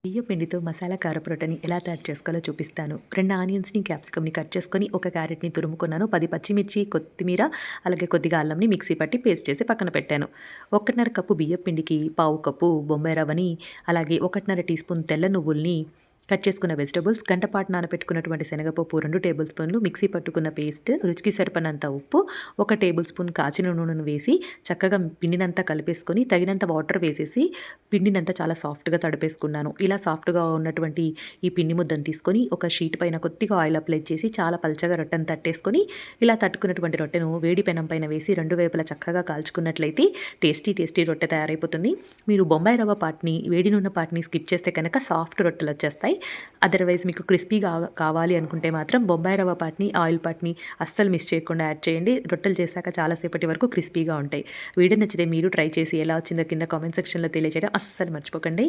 బియ్యం పిండితో మసాలా కారపు రొట్టెని ఎలా తయారు చేసుకోవాలో చూపిస్తాను. 2 ఆనియన్స్‌ని, క్యాప్సికమ్‌ని కట్ చేసుకొని, ఒక క్యారెట్‌ని తురుముకున్నాను. 10 పచ్చిమిర్చి, కొత్తిమీర, అలాగే కొద్దిగా అల్లంని మిక్సీ పట్టి పేస్ట్ చేసి పక్కన పెట్టాను. 1:30 కప్పు బియ్యం పిండికి పావు కప్పు బొంబాయి రవ్వని, అలాగే 1:30 టీ స్పూన్ తెల్ల నువ్వుల్ని, కట్ చేసుకున్న వెజిటబుల్స్, గంట పాటు నానబెట్టుకున్నటువంటి శనగపప్పు 2 టేబుల్ స్పూన్లు, మిక్సీ పట్టుకున్న పేస్ట్, రుచికి సరిపడినంత ఉప్పు, 1 టేబుల్ స్పూన్ కాచిన నూనెను వేసి చక్కగా పిండినంతా కలిపేసుకొని, తగినంత వాటర్ వేసేసి పిండినంతా చాలా సాఫ్ట్‌గా తడిపేసుకున్నాను. ఇలా సాఫ్ట్‌గా ఉన్నటువంటి ఈ పిండి ముద్దను తీసుకొని, ఒక షీట్ పైన కొద్దిగా ఆయిల్ అప్లై చేసి చాలా పల్చగా రొట్టెను తట్టేసుకొని, ఇలా తట్టుకున్నటువంటి రొట్టెను వేడి పెనం పైన వేసి 2 వైపులా చక్కగా కాల్చుకున్నట్లయితే టేస్టీ రొట్టె తయారైపోతుంది. మీరు బొంబాయి రవ్వ పార్ట్‌ని, వేడినున్న పార్ట్‌ని స్కిప్ చేస్తే కనుక సాఫ్ట్ రొట్టెలొచ్చేస్తాయి. అదర్‌వైజ్ మీకు క్రిస్పీగా కావాలి అనుకుంటే మాత్రం బొంబాయి రవ్వ పార్ట్‌ని, ఆయిల్ పార్ట్‌ని అస్సలు మిస్ చేయకుండా యాడ్ చేయండి. రొట్టెలు చేశాక చాలా సేపటి వరకు క్రిస్పీగా ఉంటాయి. వీడియో నచ్చితే మీరు ట్రై చేసి ఎలా వచ్చిందో కింద కామెంట్ సెక్షన్‌లో తెలియజేయడం అస్సలు మర్చిపోకండి.